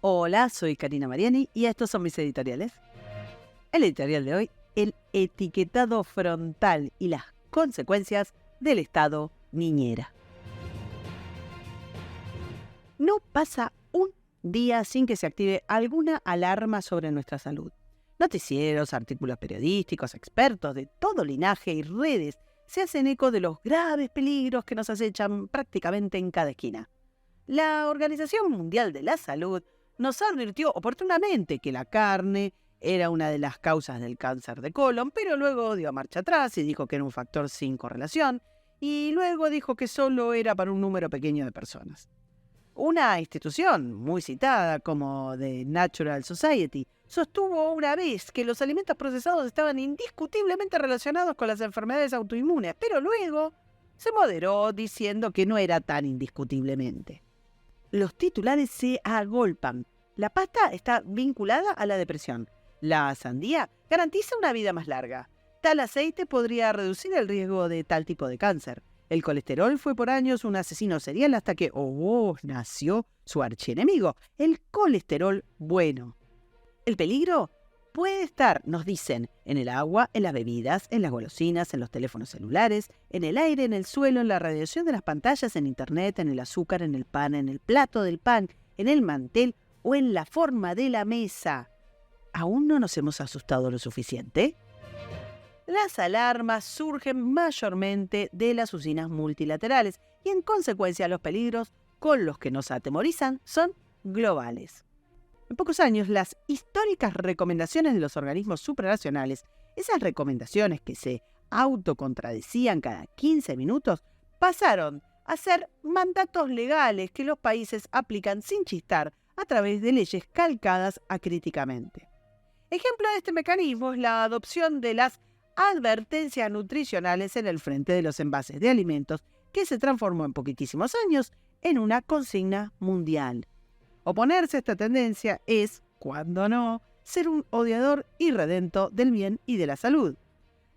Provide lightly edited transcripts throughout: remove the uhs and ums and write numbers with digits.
Hola, soy Karina Mariani y estos son mis editoriales. El editorial de hoy, el etiquetado frontal y las consecuencias del estado niñera. No pasa un día sin que se active alguna alarma sobre nuestra salud. Noticieros, artículos periodísticos, expertos de todo linaje y redes se hacen eco de los graves peligros que nos acechan prácticamente en cada esquina. La Organización Mundial de la Salud nos advirtió oportunamente que la carne era una de las causas del cáncer de colon, pero luego dio marcha atrás y dijo que era un factor sin correlación, y luego dijo que solo era para un número pequeño de personas. Una institución muy citada como The Natural Society sostuvo una vez que los alimentos procesados estaban indiscutiblemente relacionados con las enfermedades autoinmunes, pero luego se moderó diciendo que no era tan indiscutiblemente. Los titulares se agolpan. La pasta está vinculada a la depresión. La sandía garantiza una vida más larga. Tal aceite podría reducir el riesgo de tal tipo de cáncer. El colesterol fue por años un asesino serial hasta que, nació su archienemigo, el colesterol bueno. El peligro puede estar, nos dicen, en el agua, en las bebidas, en las golosinas, en los teléfonos celulares, en el aire, en el suelo, en la radiación de las pantallas, en internet, en el azúcar, en el pan, en el plato del pan, en el mantel o en la forma de la mesa. ¿Aún no nos hemos asustado lo suficiente? Las alarmas surgen mayormente de las usinas multilaterales y en consecuencia los peligros con los que nos atemorizan son globales. En pocos años, las históricas recomendaciones de los organismos supranacionales, esas recomendaciones que se autocontradecían cada 15 minutos, pasaron a ser mandatos legales que los países aplican sin chistar a través de leyes calcadas acríticamente. Ejemplo de este mecanismo es la adopción de las advertencias nutricionales en el frente de los envases de alimentos, que se transformó en poquitísimos años en una consigna mundial. Oponerse a esta tendencia es, cuando no, ser un odiador irredento del bien y de la salud.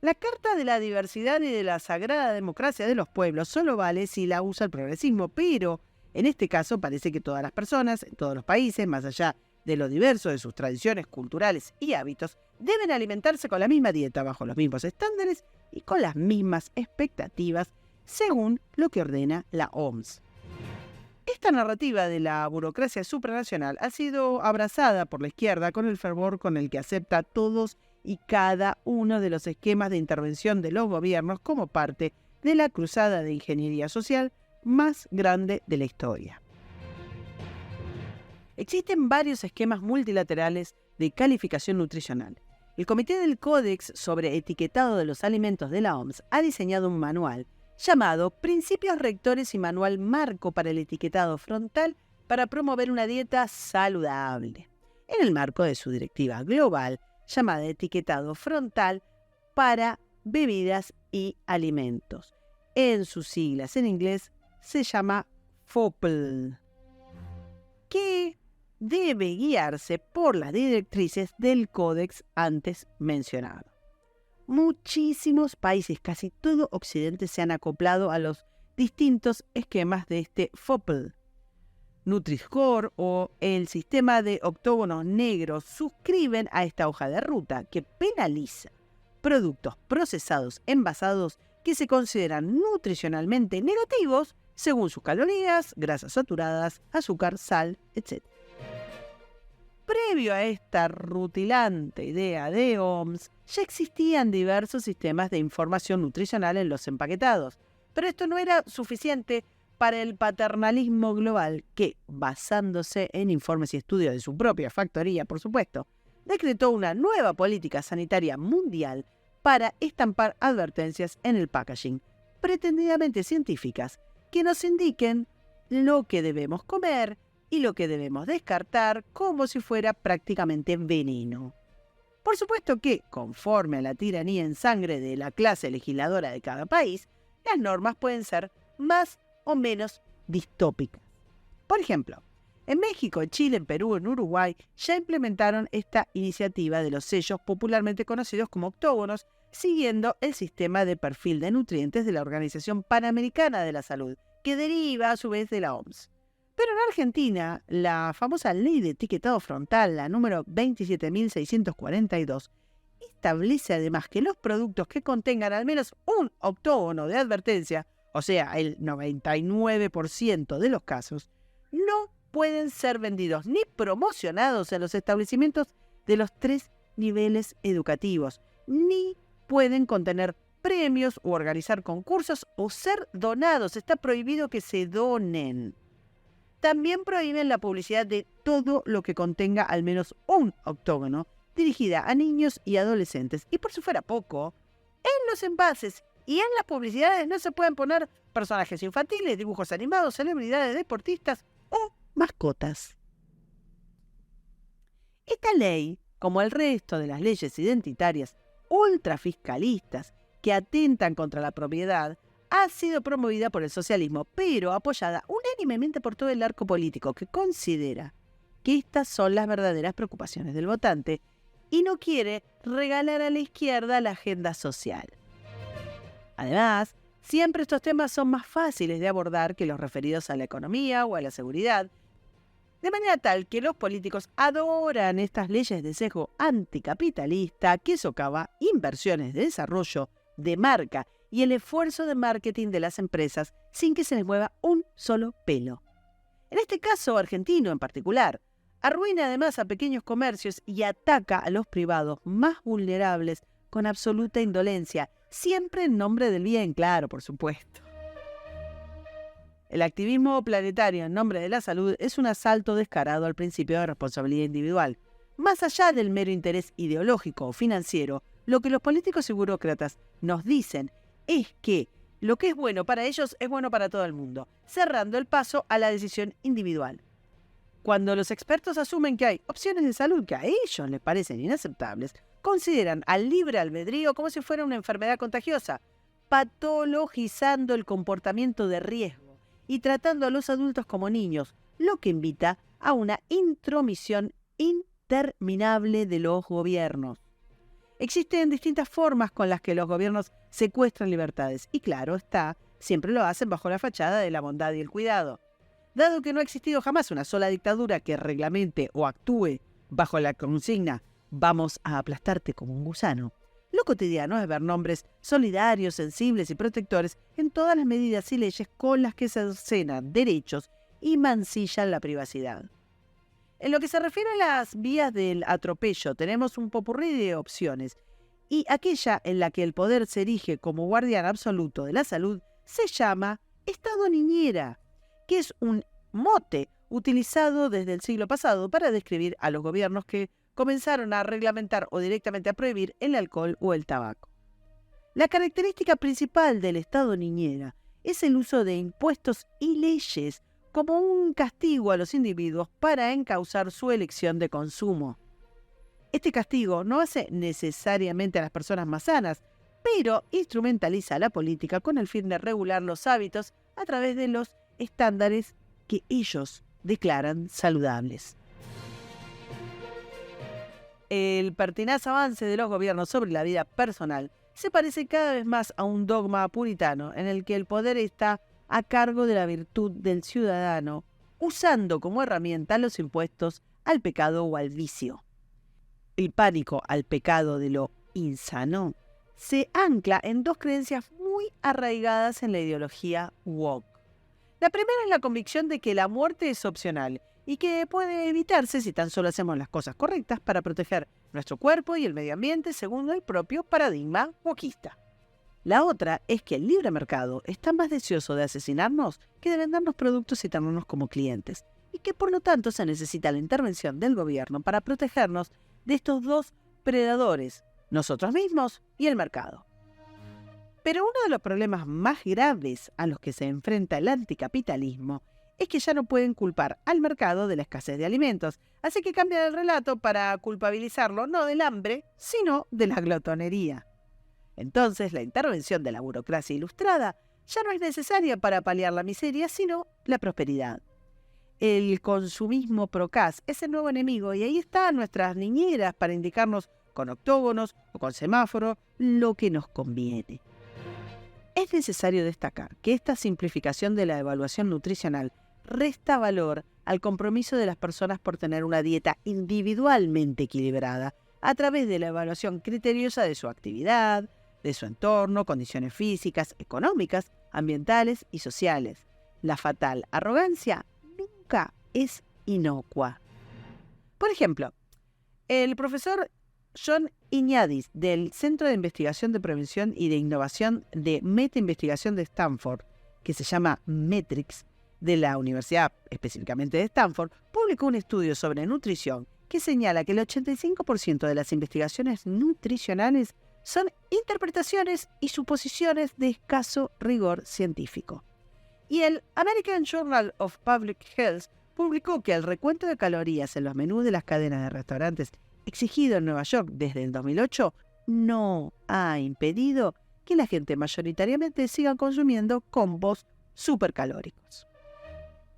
La Carta de la Diversidad y de la Sagrada Democracia de los Pueblos solo vale si la usa el progresismo, pero en este caso parece que todas las personas, en todos los países, más allá de lo diverso de sus tradiciones culturales y hábitos, deben alimentarse con la misma dieta, bajo los mismos estándares y con las mismas expectativas, según lo que ordena la OMS. Esta narrativa de la burocracia supranacional ha sido abrazada por la izquierda con el fervor con el que acepta todos y cada uno de los esquemas de intervención de los gobiernos como parte de la cruzada de ingeniería social más grande de la historia. Existen varios esquemas multilaterales de calificación nutricional. El Comité del Códex sobre Etiquetado de los Alimentos de la OMS ha diseñado un manual llamado Principios Rectores y Manual Marco para el Etiquetado Frontal para promover una dieta saludable, en el marco de su directiva global llamada Etiquetado Frontal para Bebidas y Alimentos. En sus siglas en inglés se llama FOPL, que debe guiarse por las directrices del códex antes mencionado. Muchísimos países, casi todo Occidente, se han acoplado a los distintos esquemas de este FOPL. Nutri-Score o el sistema de octógonos negros suscriben a esta hoja de ruta que penaliza productos procesados envasados que se consideran nutricionalmente negativos según sus calorías, grasas saturadas, azúcar, sal, etc. Previo a esta rutilante idea de OMS, ya existían diversos sistemas de información nutricional en los empaquetados, pero esto no era suficiente para el paternalismo global que, basándose en informes y estudios de su propia factoría, por supuesto, decretó una nueva política sanitaria mundial para estampar advertencias en el packaging, pretendidamente científicas, que nos indiquen lo que debemos comer y lo que debemos descartar como si fuera prácticamente veneno. Por supuesto que, conforme a la tiranía en sangre de la clase legisladora de cada país, las normas pueden ser más o menos distópicas. Por ejemplo, en México, en Chile, en Perú, en Uruguay, ya implementaron esta iniciativa de los sellos popularmente conocidos como octógonos, siguiendo el sistema de perfil de nutrientes de la Organización Panamericana de la Salud, que deriva a su vez de la OMS. Pero en Argentina, la famosa ley de etiquetado frontal, la número 27.642, establece además que los productos que contengan al menos un octógono de advertencia, o sea, el 99% de los casos, no pueden ser vendidos ni promocionados en los establecimientos de los 3 niveles educativos, ni pueden contener premios o organizar concursos o ser donados. Está prohibido que se donen. También prohíben la publicidad de todo lo que contenga al menos un octógono, dirigida a niños y adolescentes. Y por si fuera poco, en los envases y en las publicidades no se pueden poner personajes infantiles, dibujos animados, celebridades, deportistas o mascotas. Esta ley, como el resto de las leyes identitarias ultrafiscalistas que atentan contra la propiedad, ha sido promovida por el socialismo, pero apoyada unánimemente por todo el arco político, que considera que estas son las verdaderas preocupaciones del votante y no quiere regalar a la izquierda la agenda social. Además, siempre estos temas son más fáciles de abordar que los referidos a la economía o a la seguridad, de manera tal que los políticos adoran estas leyes de sesgo anticapitalista que socava inversiones de desarrollo, de marca y el esfuerzo de marketing de las empresas sin que se les mueva un solo pelo. En este caso argentino en particular, arruina además a pequeños comercios y ataca a los privados más vulnerables con absoluta indolencia, siempre en nombre del bien, claro, por supuesto. El activismo planetario en nombre de la salud es un asalto descarado al principio de responsabilidad individual. Más allá del mero interés ideológico o financiero, lo que los políticos y burócratas nos dicen es que lo que es bueno para ellos es bueno para todo el mundo, cerrando el paso a la decisión individual. Cuando los expertos asumen que hay opciones de salud que a ellos les parecen inaceptables, consideran al libre albedrío como si fuera una enfermedad contagiosa, patologizando el comportamiento de riesgo y tratando a los adultos como niños, lo que invita a una intromisión interminable de los gobiernos. Existen distintas formas con las que los gobiernos secuestran libertades y claro está, siempre lo hacen bajo la fachada de la bondad y el cuidado. Dado que no ha existido jamás una sola dictadura que reglamente o actúe bajo la consigna «vamos a aplastarte como un gusano», lo cotidiano es ver nombres solidarios, sensibles y protectores en todas las medidas y leyes con las que se cercenan derechos y mancillan la privacidad. En lo que se refiere a las vías del atropello, tenemos un popurrí de opciones, y aquella en la que el poder se erige como guardián absoluto de la salud se llama Estado niñera, que es un mote utilizado desde el siglo pasado para describir a los gobiernos que comenzaron a reglamentar o directamente a prohibir el alcohol o el tabaco. La característica principal del Estado niñera es el uso de impuestos y leyes como un castigo a los individuos para encauzar su elección de consumo. Este castigo no hace necesariamente a las personas más sanas, pero instrumentaliza la política con el fin de regular los hábitos a través de los estándares que ellos declaran saludables. El pertinaz avance de los gobiernos sobre la vida personal se parece cada vez más a un dogma puritano en el que el poder está a cargo de la virtud del ciudadano, usando como herramienta los impuestos al pecado o al vicio. El pánico al pecado de lo insano se ancla en dos creencias muy arraigadas en la ideología woke. La primera es la convicción de que la muerte es opcional y que puede evitarse si tan solo hacemos las cosas correctas para proteger nuestro cuerpo y el medio ambiente según el propio paradigma wokista. La otra es que el libre mercado está más deseoso de asesinarnos que de vendernos productos y tenernos como clientes, y que por lo tanto se necesita la intervención del gobierno para protegernos de estos dos predadores, nosotros mismos y el mercado. Pero uno de los problemas más graves a los que se enfrenta el anticapitalismo es que ya no pueden culpar al mercado de la escasez de alimentos, así que cambian el relato para culpabilizarlo no del hambre, sino de la glotonería. Entonces, la intervención de la burocracia ilustrada ya no es necesaria para paliar la miseria, sino la prosperidad. El consumismo procaz es el nuevo enemigo y ahí están nuestras niñeras para indicarnos con octógonos o con semáforo lo que nos conviene. Es necesario destacar que esta simplificación de la evaluación nutricional resta valor al compromiso de las personas por tener una dieta individualmente equilibrada a través de la evaluación criteriosa de su actividad, de su entorno, condiciones físicas, económicas, ambientales y sociales. La fatal arrogancia nunca es inocua. Por ejemplo, el profesor John Iñadis, del Centro de Investigación de Prevención y de Innovación de Meta-Investigación de Stanford, que se llama Metrics, de la Universidad específicamente de Stanford, publicó un estudio sobre nutrición que señala que el 85% de las investigaciones nutricionales son interpretaciones y suposiciones de escaso rigor científico. Y el American Journal of Public Health publicó que el recuento de calorías en los menús de las cadenas de restaurantes exigido en Nueva York desde el 2008 no ha impedido que la gente mayoritariamente siga consumiendo combos supercalóricos.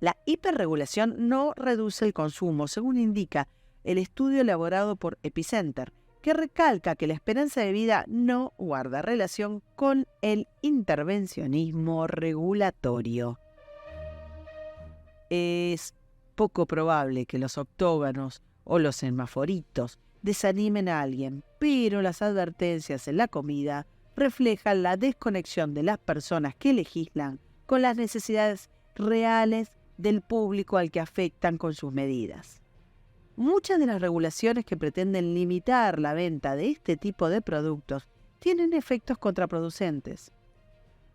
La hiperregulación no reduce el consumo, según indica el estudio elaborado por Epicenter, que recalca que la esperanza de vida no guarda relación con el intervencionismo regulatorio. Es poco probable que los octógonos o los semaforitos desanimen a alguien, pero las advertencias en la comida reflejan la desconexión de las personas que legislan con las necesidades reales del público al que afectan con sus medidas. Muchas de las regulaciones que pretenden limitar la venta de este tipo de productos tienen efectos contraproducentes.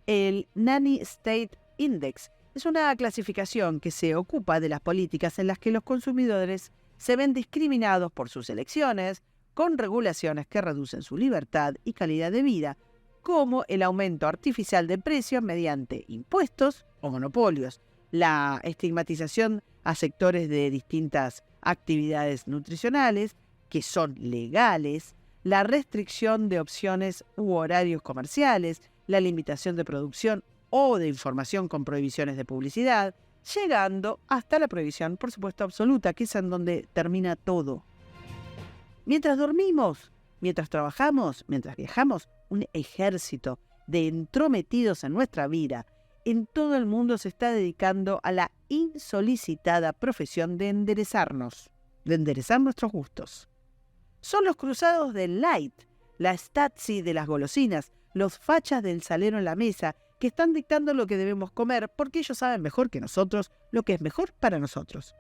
El Nanny State Index es una clasificación que se ocupa de las políticas en las que los consumidores se ven discriminados por sus elecciones, con regulaciones que reducen su libertad y calidad de vida, como el aumento artificial de precios mediante impuestos o monopolios, la estigmatización a sectores de distintas actividades nutricionales que son legales, la restricción de opciones u horarios comerciales, la limitación de producción o de información con prohibiciones de publicidad, llegando hasta la prohibición, por supuesto, absoluta, que es en donde termina todo. Mientras dormimos, mientras trabajamos, mientras viajamos, un ejército de entrometidos en nuestra vida en todo el mundo se está dedicando a la insolicitada profesión de enderezarnos, de enderezar nuestros gustos. Son los cruzados del light, la Stasi de las golosinas, los fachas del salero en la mesa, que están dictando lo que debemos comer porque ellos saben mejor que nosotros lo que es mejor para nosotros.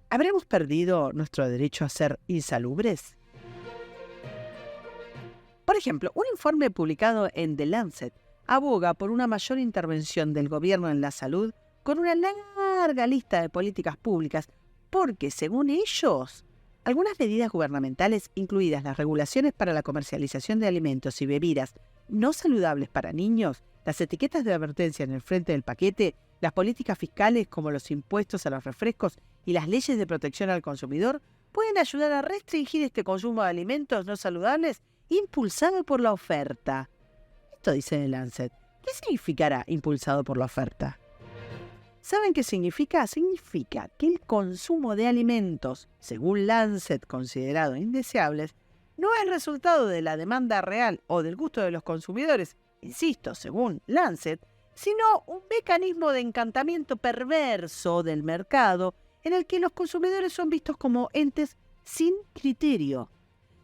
¿Habremos perdido nuestro derecho a ser insalubres? Por ejemplo, un informe publicado en The Lancet aboga por una mayor intervención del gobierno en la salud con una larga lista de políticas públicas porque, según ellos, algunas medidas gubernamentales, incluidas las regulaciones para la comercialización de alimentos y bebidas no saludables para niños, las etiquetas de advertencia en el frente del paquete, las políticas fiscales como los impuestos a los refrescos y las leyes de protección al consumidor, pueden ayudar a restringir este consumo de alimentos no saludables impulsado por la oferta. Esto dice The Lancet. ¿Qué significará impulsado por la oferta? ¿Saben qué significa? Significa que el consumo de alimentos, según Lancet considerado indeseables, no es resultado de la demanda real o del gusto de los consumidores, insisto, según Lancet, sino un mecanismo de encantamiento perverso del mercado en el que los consumidores son vistos como entes sin criterio.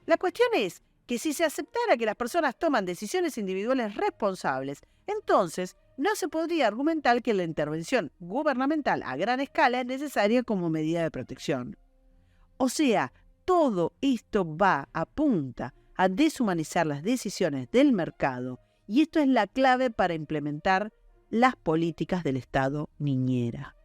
La cuestión es que si se aceptara que las personas toman decisiones individuales responsables, entonces no se podría argumentar que la intervención gubernamental a gran escala es necesaria como medida de protección. O sea, todo esto apunta a deshumanizar las decisiones del mercado y esto es la clave para implementar las políticas del Estado niñera.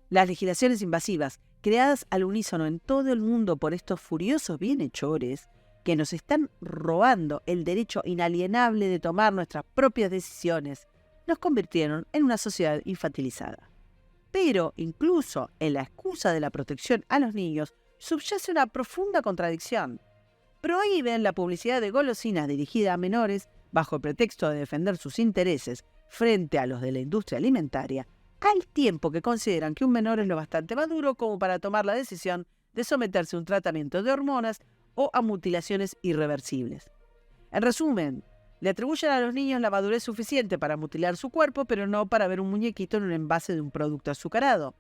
Las legislaciones invasivas creadas al unísono en todo el mundo por estos furiosos bienhechores que nos están robando el derecho inalienable de tomar nuestras propias decisiones, nos convirtieron en una sociedad infantilizada. Pero incluso en la excusa de la protección a los niños subyace una profunda contradicción. Prohíben la publicidad de golosinas dirigida a menores bajo el pretexto de defender sus intereses frente a los de la industria alimentaria, al tiempo que consideran que un menor es lo bastante maduro como para tomar la decisión de someterse a un tratamiento de hormonas o a mutilaciones irreversibles. En resumen, Le atribuyen a los niños la madurez suficiente para mutilar su cuerpo, pero no para ver un muñequito en un envase de un producto azucarado.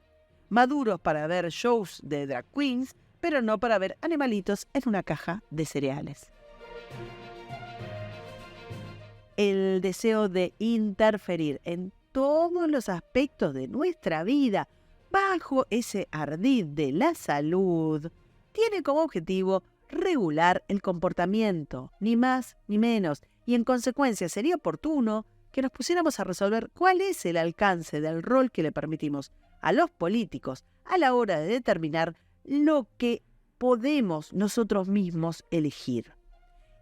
Maduros para ver shows de drag queens, pero no para ver animalitos en una caja de cereales. El deseo de interferir en todos los aspectos de nuestra vida bajo ese ardid de la salud tiene como objetivo regular el comportamiento, ni más ni menos, y en consecuencia sería oportuno que nos pusiéramos a resolver cuál es el alcance del rol que le permitimos a los políticos a la hora de determinar lo que podemos nosotros mismos elegir.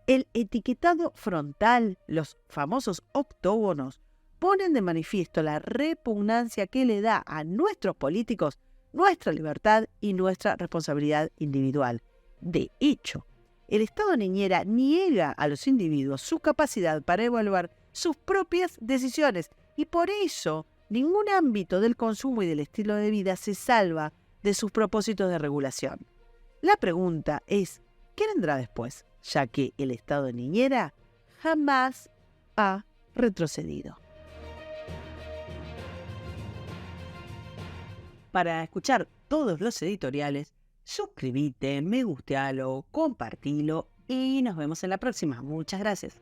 El etiquetado frontal, los famosos octógonos, ponen de manifiesto la repugnancia que le da a nuestros políticos nuestra libertad y nuestra responsabilidad individual. De hecho, el Estado niñera niega a los individuos su capacidad para evaluar sus propias decisiones y por eso ningún ámbito del consumo y del estilo de vida se salva de sus propósitos de regulación. La pregunta es, ¿qué vendrá después? Ya que el Estado niñera jamás ha retrocedido. Para escuchar todos los editoriales, suscríbete, me gustealo, compartilo y nos vemos en la próxima. Muchas gracias.